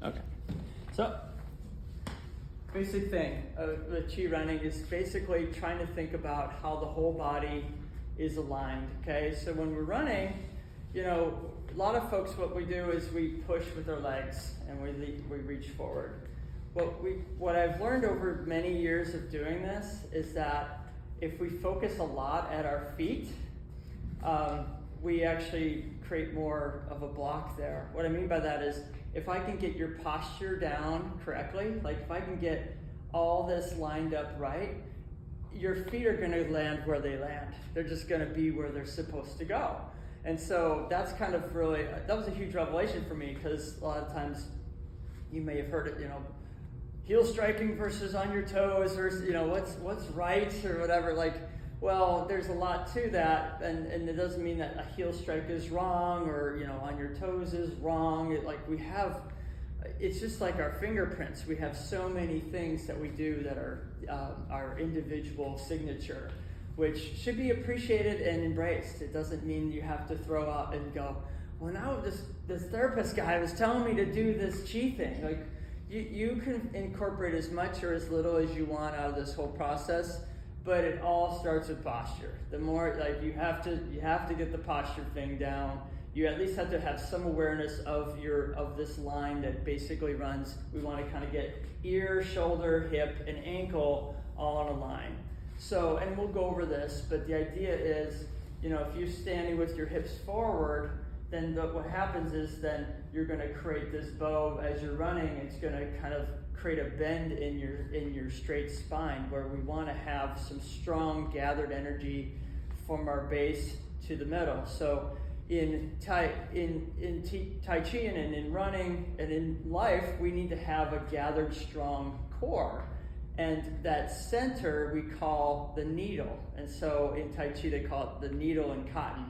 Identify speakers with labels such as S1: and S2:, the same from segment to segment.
S1: Okay. So, basic thing with ChiRunning is basically trying to think about how the whole body is aligned. Okay. So when we're running, a lot of folks, what we do is we push with our legs and we reach forward. What I've learned over many years of doing this is that if we focus a lot at our feet, we actually create more of a block there. What I mean by that is if I can get your posture down correctly, like if I can get all this lined up right, your feet are going to land where they land. They're just going to be where they're supposed to go. And so that's kind of really, that was a huge revelation for me, because a lot of times you may have heard it, heel striking versus on your toes, or what's right or whatever. Well, there's a lot to that, and it doesn't mean that a heel strike is wrong or on your toes is wrong. It's just like our fingerprints. We have so many things that we do that are our individual signature, which should be appreciated and embraced. It doesn't mean you have to throw out and go, well, now this therapist guy was telling me to do this chi thing. You can incorporate as much or as little as you want out of this whole process, but it all starts with posture. The more you have to get the posture thing down. You at least have to have some awareness of this line that basically runs. We want to kind of get ear, shoulder, hip, and ankle all on a line. So, and we'll go over this, but the idea is, if you're standing with your hips forward, then what happens is then you're going to create this bow as you're running. It's going to kind of create a bend in your straight spine, where we want to have some strong gathered energy from our base to the middle. So in Tai Chi and in running and in life, we need to have a gathered strong core. And that center we call the needle. And so in Tai Chi they call it the needle and cotton.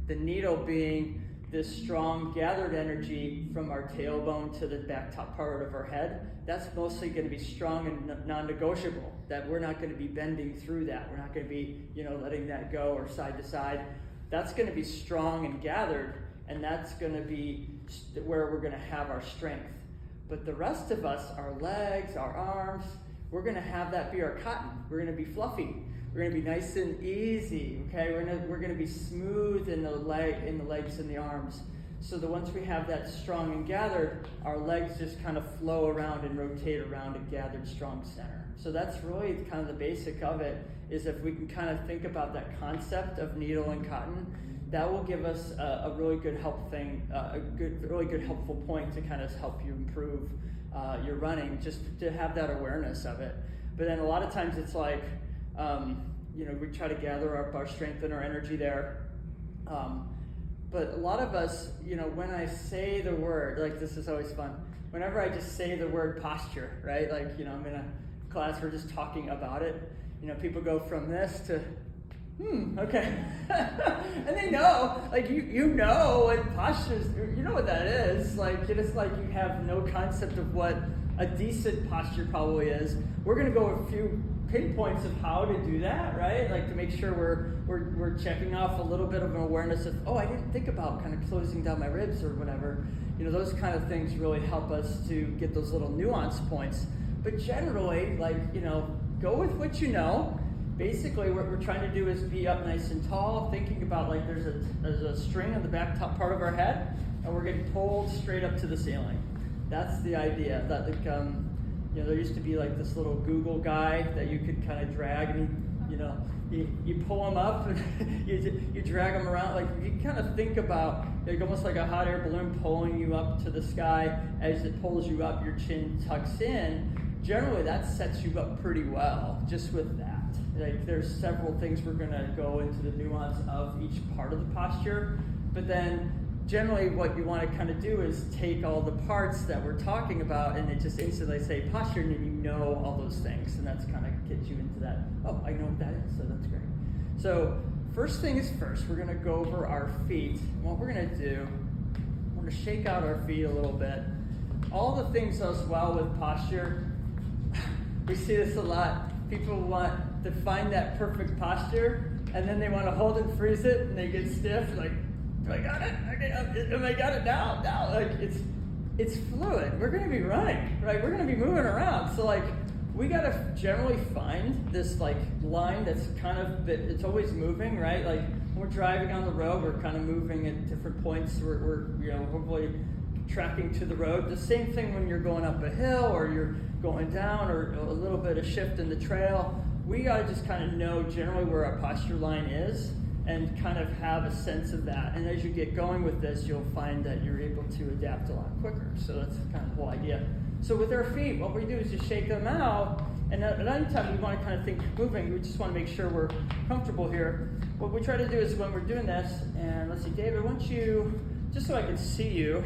S1: The needle being this strong gathered energy from our tailbone to the back top part of our head. That's mostly going to be strong and non-negotiable, that we're not going to be bending through that. We're not going to be, letting that go or side to side. That's going to be strong and gathered, and that's going to be where we're going to have our strength. But the rest of us, our legs, our arms, we're going to have that be our cotton. We're going to be fluffy. We're going to be nice and easy, okay? We're going to be smooth in the legs and the arms. So that once we have that strong and gathered, our legs just kind of flow around and rotate around a gathered strong center. So that's really kind of the basic of it, is if we can kind of think about that concept of needle and cotton, that will give us a really good really good helpful point to kind of help you improve your running, just to have that awareness of it. But then a lot of times it's like, we try to gather up our strength and our energy there. But a lot of us, when I say the word, this is always fun. Whenever I just say the word posture, right? I'm in a class, we're just talking about it. People go from this to, okay. And they know, you know what posture is, you know what that is. It's like you have no concept of what a decent posture probably is. We're going to go a few pinpoints of how to do that, right? To make sure we're checking off a little bit of an awareness of, I didn't think about kind of closing down my ribs or whatever. Those kind of things really help us to get those little nuance points. But generally, go with what you know. Basically, what we're trying to do is be up nice and tall, thinking about there's a string on the back top part of our head, and we're getting pulled straight up to the ceiling. That's the idea. That there used to be this little Google guy that you could kind of drag, and you pull him up and you drag him around. You kind of think about almost like a hot air balloon pulling you up to the sky. As it pulls you up, your chin tucks in. Generally, that sets you up pretty well just with that. There's several things we're going to go into the nuance of each part of the posture, but then generally what you want to kind of do is take all the parts that we're talking about and it just instantly say posture, and you know all those things, and that's kind of gets you into that, I know what that is, so that's great. So first thing is first, we're going to go over our feet. What we're going to do, we're going to shake out our feet a little bit. All the things as well with posture, we see this a lot. People want to find that perfect posture, and then they want to hold and freeze it, and they get stiff. Do I got it? Okay, am I got it now? it's fluid. We're gonna be running, right? We're gonna be moving around. So like, we gotta generally find this like line that's kind of, it's always moving, right? Like when we're driving on the road, we're kind of moving at different points. We're you know, hopefully tracking to the road. The same thing when you're going up a hill or you're going down or a little bit of shift in the trail. We gotta just kind of know generally where our posture line is and kind of have a sense of that. And as you get going with this, you'll find that you're able to adapt a lot quicker. So that's kind of the whole idea. So with our feet, what we do is just shake them out. And at any time we want to kind of think moving, we just want to make sure we're comfortable here. What we try to do is when we're doing this, and let's see, David, why don't you, just so I can see you,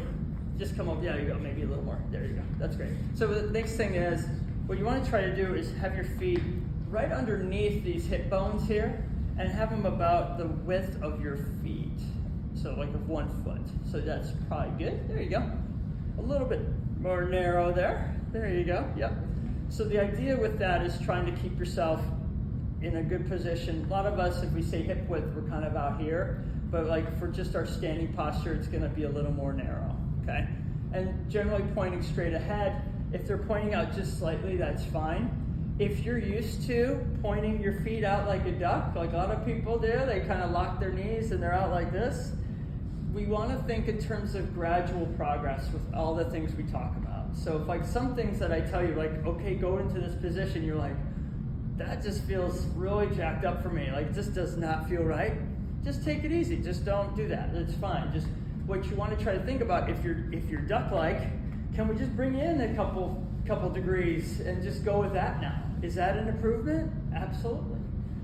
S1: just come up, yeah, you go, maybe a little more. There you go, that's great. So the next thing is, what you want to try to do is have your feet right underneath these hip bones here, and have them about the width of your feet. So like of 1 foot. So that's probably good. There you go. A little bit more narrow there. There you go. Yep. So the idea with that is trying to keep yourself in a good position. A lot of us, if we say hip width, we're kind of out here. But like for just our standing posture, it's going to be a little more narrow. Okay. And generally pointing straight ahead. If they're pointing out just slightly, that's fine. If you're used to pointing your feet out like a duck, like a lot of people do, they kind of lock their knees and they're out like this. We want to think in terms of gradual progress with all the things we talk about. So if like some things that I tell you, like, okay, go into this position, you're like, that just feels really jacked up for me. Like, this does not feel right. Just take it easy. Just don't do that. It's fine. Just what you want to try to think about, if you're duck-like, can we just bring in a couple degrees and just go with that now? Is that an improvement? Absolutely.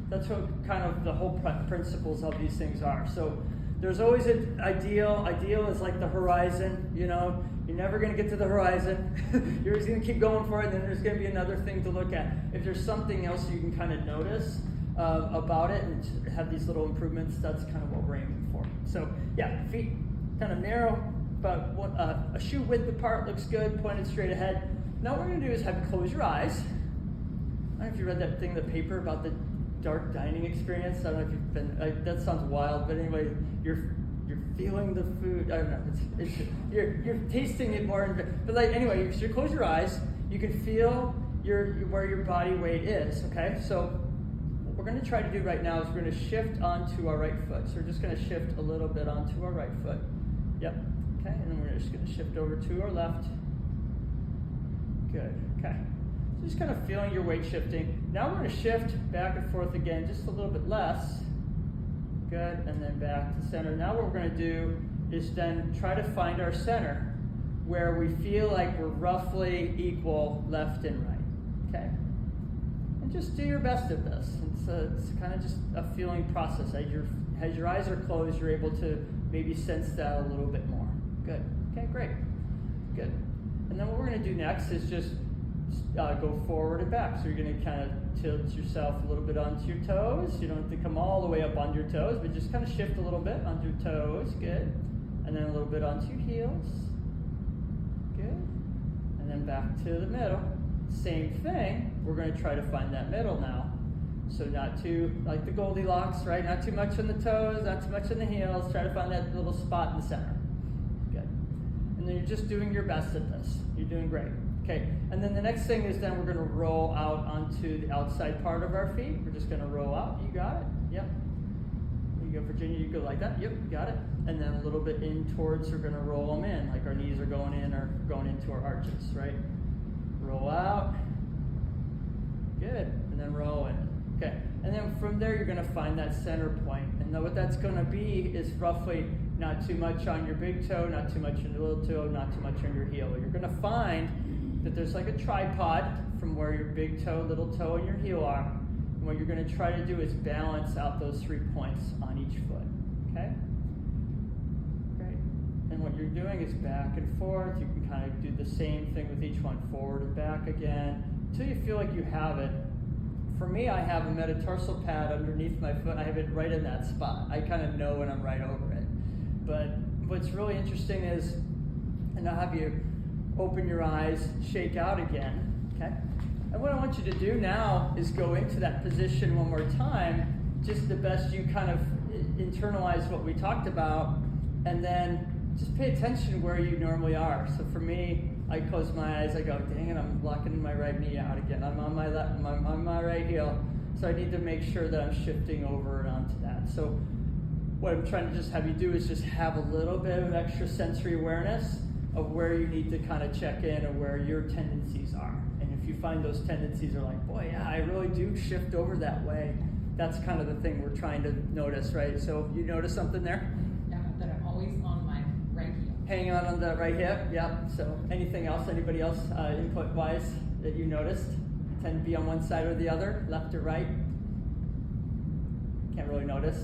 S1: That's what kind of the whole principles of these things are. So there's always an ideal. Ideal is like the horizon, you know. You're never going to get to the horizon. You're just going to keep going for it, and then there's going to be another thing to look at. If there's something else you can kind of notice about it and have these little improvements, that's kind of what we're aiming for. So yeah, feet kind of narrow, but a shoe width apart looks good, pointed straight ahead. Now what we're going to do is have you close your eyes. I don't know if you read that thing in the paper about the dark dining experience. I don't know if you've been, that sounds wild, but anyway, you're feeling the food. I don't know, you're tasting it more. But like anyway, if you close your eyes, you can feel where your body weight is, okay? So what we're going to try to do right now is we're going to shift onto our right foot. So we're just going to shift a little bit onto our right foot. Yep, okay, and then we're just going to shift over to our left. Good, okay. So just kind of feeling your weight shifting. Now we're going to shift back and forth again, just a little bit less. Good, and then back to center. Now what we're going to do is then try to find our center where we feel like we're roughly equal left and right, okay? And just do your best at this. It's kind of just a feeling process. As your eyes are closed, you're able to maybe sense that a little bit more. Good, okay, great, good. And then what we're going to do next is just go forward and back. So you're going to kind of tilt yourself a little bit onto your toes. You don't have to come all the way up onto your toes, but just kind of shift a little bit onto your toes. Good. And then a little bit onto your heels. Good. And then back to the middle. Same thing. We're going to try to find that middle now. So not too, like the Goldilocks, right? Not too much on the toes, not too much on the heels. Try to find that little spot in the center. Good. And then you're just doing your best at this. You're doing great. Okay, and then the next thing is then we're going to roll out onto the outside part of our feet. We're just going to roll out. You got it? Yep. You go, Virginia, you go like that. Yep, you got it. And then a little bit in towards, we're going to roll them in, like our knees are going in or going into our arches, right? Roll out. Good. And then roll in. Okay. And then from there, you're going to find that center point. And what that's going to be is roughly not too much on your big toe, not too much on your little toe, not too much on your heel. You're going to find that there's like a tripod from where your big toe, little toe, and your heel are. And what you're going to try to do is balance out those 3 points on each foot. Okay? Great. And what you're doing is back and forth. You can kind of do the same thing with each one, forward and back again, until you feel like you have it. For me, I have a metatarsal pad underneath my foot. I have it right in that spot. I kind of know when I'm right over it. But what's really interesting is, and I'll have you open your eyes, shake out again, okay? And what I want you to do now is go into that position one more time, just the best you kind of internalize what we talked about, and then just pay attention where you normally are. So for me, I close my eyes, I go, dang it, I'm locking my right knee out again. I'm on my left, I'm on my right heel. So I need to make sure that I'm shifting over and onto that. So what I'm trying to just have you do is just have a little bit of extra sensory awareness of where you need to kind of check in or where your tendencies are. And if you find those tendencies are like, boy, yeah, I really do shift over that way. That's kind of the thing we're trying to notice, right? So you notice something there?
S2: Yeah, that I'm always on my right heel.
S1: Hanging on the right hip, yep. So anything else, anybody else input-wise that you noticed? Tend to be on one side or the other, left or right? Can't really notice.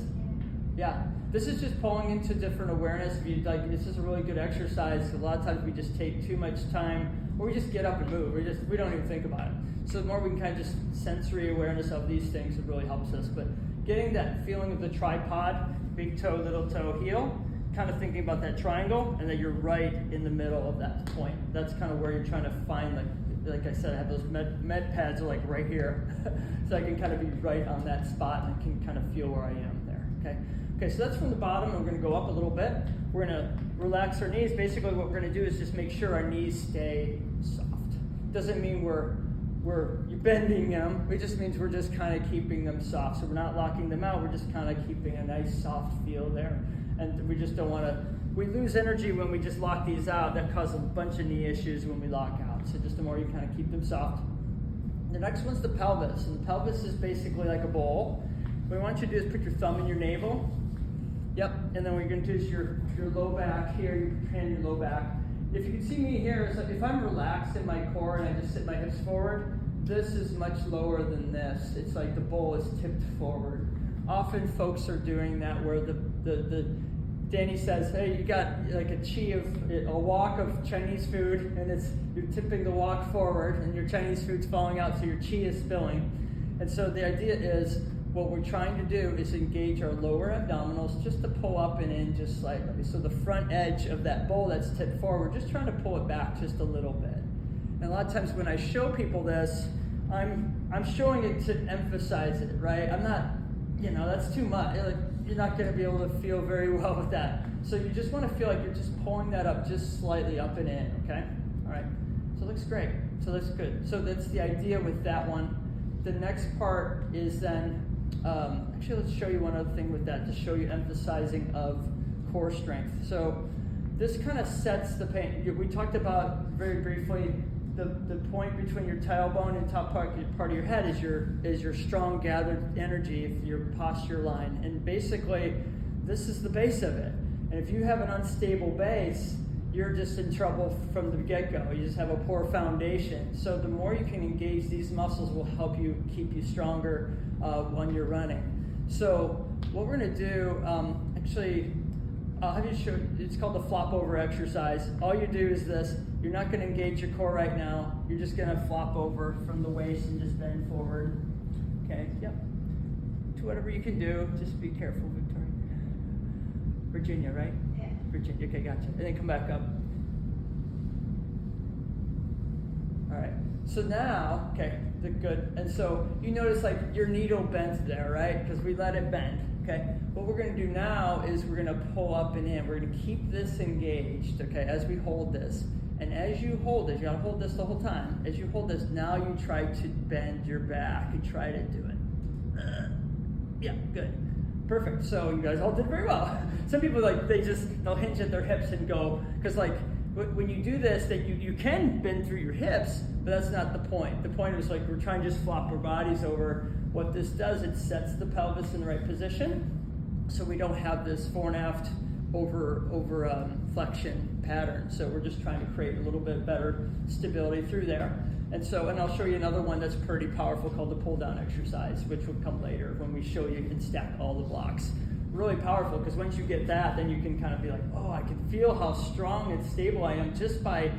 S1: Yeah, this is just pulling into different awareness. If you like, this is a really good exercise. A lot of times we just take too much time, or we just get up and move. We don't even think about it. So the more we can kind of just sensory awareness of these things, it really helps us. But getting that feeling of the tripod, big toe, little toe, heel, kind of thinking about that triangle, and that you're right in the middle of that point. That's kind of where you're trying to find, like I said, I have those med pads are like right here. So I can kind of be right on that spot and I can kind of feel where I am there, okay? Okay, so that's from the bottom, and we're gonna go up a little bit. We're gonna relax our knees. Basically what we're gonna do is just make sure our knees stay soft. Doesn't mean we're bending them. It just means we're just kind of keeping them soft. So we're not locking them out, we're just kind of keeping a nice soft feel there. And we just don't wanna, we lose energy when we just lock these out. That causes a bunch of knee issues when we lock out. So just the more you kind of keep them soft. The next one's the pelvis. And the pelvis is basically like a bowl. What I want you to do is put your thumb in your navel. Yep, and then what you're gonna do is your low back here, you hand your low back. If you can see me here, it's like if I'm relaxed in my core and I just sit my hips forward, this is much lower than this. It's like the bowl is tipped forward. Often folks are doing that where the Danny says, hey, you got like a wok of Chinese food, and you're tipping the wok forward, and your Chinese food's falling out, so your chi is spilling. And so the idea is, what we're trying to do is engage our lower abdominals just to pull up and in just slightly. So the front edge of that bowl that's tipped forward, just trying to pull it back just a little bit. And a lot of times when I show people this, I'm showing it to emphasize it, right? I'm not, that's too much. You're not going to be able to feel very well with that. So you just want to feel like you're just pulling that up just slightly up and in, okay? All right, so it looks great. So that's good. So that's the idea with that one. The next part is then, actually let's show you one other thing with that to show you emphasizing of core strength. So this kind of sets the pain. We talked about very briefly the point between your tailbone and top part of your head is your strong gathered energy, your posture line. And basically, this is the base of it. And if you have an unstable base, you're just in trouble from the get-go. You just have a poor foundation. So the more you can engage these muscles will help you keep you stronger when you're running. So what we're gonna do, I'll have you show, it's called the flop over exercise. All you do is this. You're not gonna engage your core right now. You're just gonna flop over from the waist and just bend forward. Okay, yep. To whatever you can do, just be careful, Victoria. Virginia, right?
S2: Yeah.
S1: Virginia, okay, gotcha. And then come back up. All right, so now, okay, good. And so you notice like your needle bent there, right? Because we let it bend, okay? What we're gonna do now is we're gonna pull up and in. We're gonna keep this engaged, okay, as we hold this. And as you hold it, you gotta hold this the whole time. As you hold this, now you try to bend your back and try to do it. Yeah, good. Perfect. So you guys all did very well. Some people they'll hinge at their hips and go, because like when you do this, that you can bend through your hips, but that's not the point. The point is like we're trying to just flop our bodies over. What this does, it sets the pelvis in the right position, so we don't have this fore and aft over flexion pattern. So we're just trying to create a little bit better stability through there. And I'll show you another one that's pretty powerful called the pull down exercise, which will come later when we show you and stack all the blocks. Really powerful, because once you get that, then you can kind of be like, oh, I can feel how strong and stable I am just by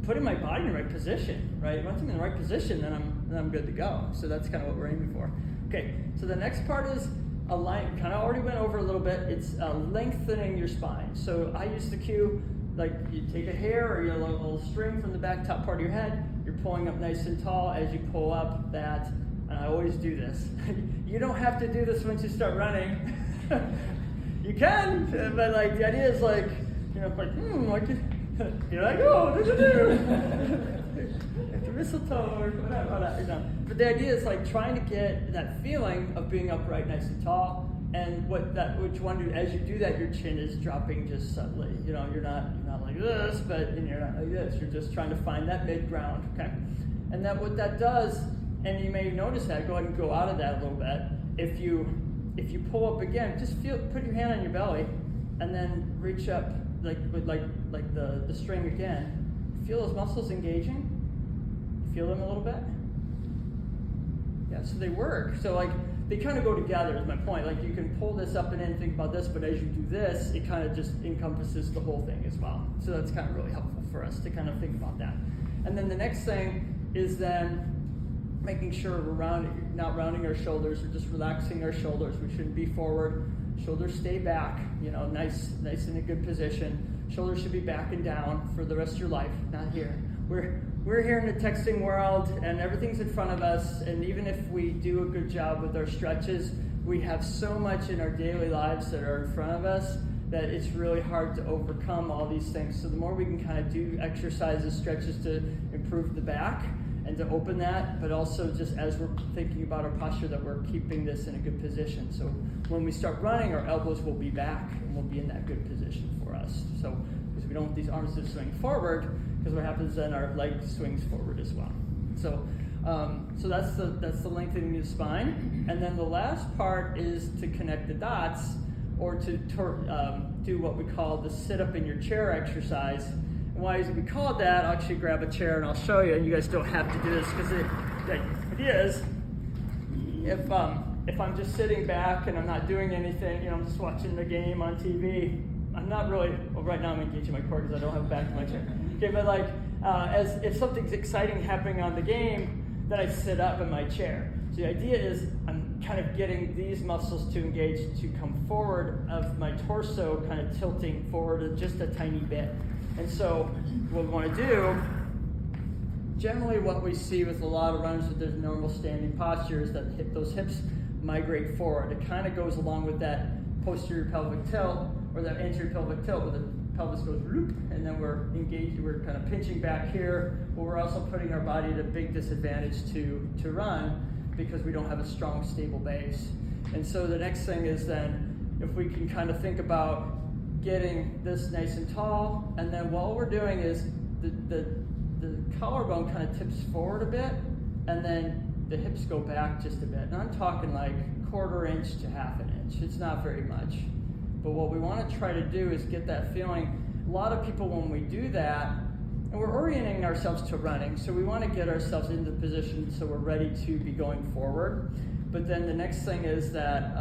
S1: putting my body in the right position, right? Once I'm in the right position, then I'm good to go. So that's kind of what we're aiming for. Okay, so the next part is a line, kind of already went over a little bit. It's lengthening your spine. So I use the cue, like you take a hair or a little string from the back top part of your head, you're pulling up nice and tall. As you pull up that, and I always do this. You don't have to do this once you start running. You can, but like the idea is like, like here I go, after mistletoe or whatever. But the idea is like trying to get that feeling of being upright, nice and tall, and what you want to do as you do that, your chin is dropping just subtly. You're not like this, but you're not like this. You're just trying to find that mid ground, okay? And that what that does, and you may notice that. Go ahead and go out of that a little bit. If you pull up again, just put your hand on your belly, and then reach up like the string again. Feel those muscles engaging. Feel them a little bit. Yeah, so they work. So like they kind of go together is my point. Like you can pull this up and in, think about this, but as you do this, it kind of just encompasses the whole thing as well. So that's kind of really helpful for us to kind of think about that. And then the next thing is then making sure we're not rounding our shoulders, we're just relaxing our shoulders. We shouldn't be forward. Shoulders stay back, nice in a good position. Shoulders should be back and down for the rest of your life, not here. We're here in the texting world and everything's in front of us, and even if we do a good job with our stretches, we have so much in our daily lives that are in front of us that it's really hard to overcome all these things. So the more we can kind of do exercises, stretches to improve the back and to open that, but also just as we're thinking about our posture that we're keeping this in a good position. So when we start running, our elbows will be back and we'll be in that good position for us. So because we don't want these arms to swing forward, because what happens then our leg swings forward as well. So that's the lengthening of the spine. And then the last part is to connect the dots, or to do what we call the sit up in your chair exercise. And why we call it that, I'll actually grab a chair and I'll show you, and you guys don't have to do this, because the idea is if I'm just sitting back and I'm not doing anything, I'm just watching the game on TV, I'm not really, well right now I'm engaging my core because I don't have a back to my chair. Okay, but like, as if something's exciting happening on the game, then I sit up in my chair. So the idea is I'm kind of getting these muscles to engage, to come forward of my torso, kind of tilting forward just a tiny bit. And so what we want to do, generally what we see with a lot of runners with their normal standing posture is that those hips migrate forward. It kind of goes along with that posterior pelvic tilt, or that anterior pelvic tilt, where the pelvis goes whoop, and then we're engaged, we're kind of pinching back here, but we're also putting our body at a big disadvantage to run, because we don't have a strong, stable base. And so the next thing is then, if we can kind of think about getting this nice and tall, and then what we're doing is the collarbone kind of tips forward a bit, and then the hips go back just a bit. And I'm talking like 1/4 inch to 1/2 inch. It's not very much. But what we want to try to do is get that feeling. A lot of people, when we do that, and we're orienting ourselves to running, so we want to get ourselves into the position so we're ready to be going forward. But then the next thing is that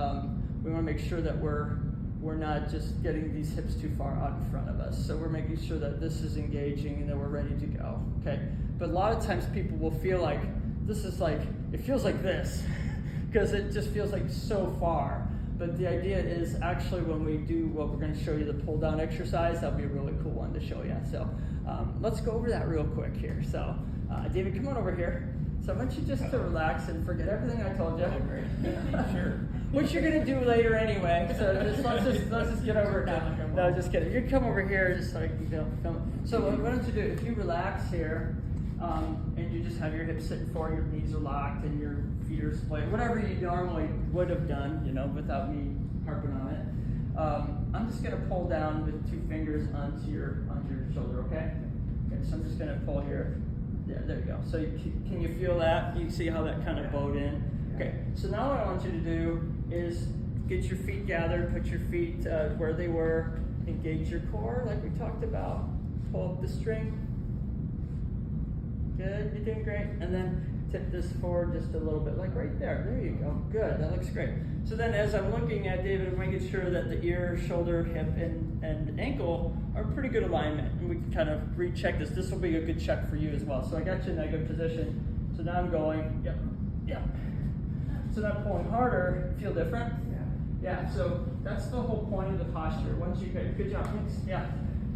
S1: we want to make sure that we're not just getting these hips too far out in front of us. So we're making sure that this is engaging and that we're ready to go, okay? But a lot of times people will feel like, this is like, it feels like this, because it just feels like so far. But the idea is actually when we do what we're going to show you, the pull down exercise, that'll be a really cool one to show you. So let's go over that real quick here. So David, come on over here. So I want you just to relax and forget everything I told you.
S3: Sure.
S1: Which you're going to do later anyway. So let's just get over it now. No, just kidding. You come over here just so you can film. So what don't you do, if you relax here, and you just have your hips sitting forward, your knees are locked, and your feet are splayed, whatever you normally would have done, without me harping on it. I'm just going to pull down with 2 fingers onto your shoulder, okay? Okay, so I'm just going to pull here. Yeah, there you go. So can you feel that? You see how that kind of bowed in? Okay, so now what I want you to do is get your feet gathered, put your feet where they were, engage your core like we talked about, pull up the string. Good, you're doing great. And then tip this forward just a little bit, like right there. There you go. Good, that looks great. So then as I'm looking at David, I'm making sure that the ear, shoulder, hip, and ankle are in pretty good alignment. And we can kind of recheck this. This will be a good check for you as well. So I got you in that good position. So now I'm going, yep. So now I'm pulling harder. Feel different? Yeah, so that's the whole point of the posture. Once you get, good job, thanks. Yeah.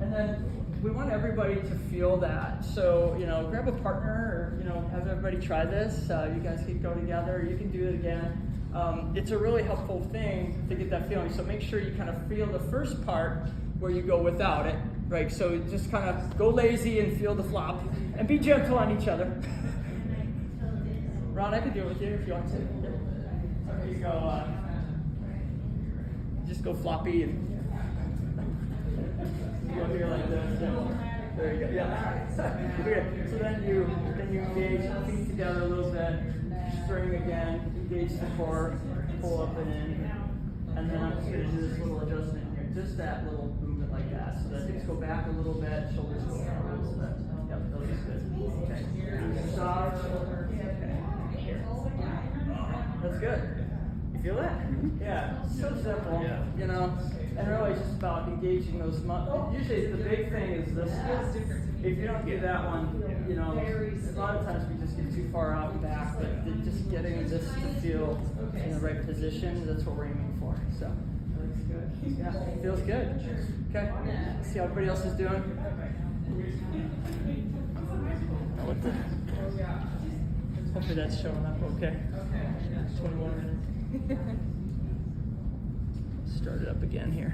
S1: And then we want everybody to feel that. So, grab a partner or, have everybody try this. You guys can go together. You can do it again. It's a really helpful thing to get that feeling. So make sure you kind of feel the first part where you go without it. right? So just kind of go lazy and feel the flop, and be gentle on each other. Ron, I can do it with you if you want to. Yeah. You go. Just go floppy and go here like this. There you go. Yeah. Okay. So then you engage feet together a little bit, string again, engage the core, pull up and in, and then I'm just going to do this little adjustment here, just that little movement like that. So that hips go back a little bit, shoulders go down a little bit. Yep, that looks good. Okay. Soft. Okay. That's good. You feel that? Yeah. So simple. Yeah. You know, and really just about engaging those muscles. Usually the big thing is this. If you don't do that one, you know, a lot of times we just get too far out and back, but just getting this to feel in the right position, that's what we're aiming for. So, looks good. Yeah, feels good. Okay, see how everybody else is doing. Hopefully that's showing up okay. 21 minutes. Start it up again here.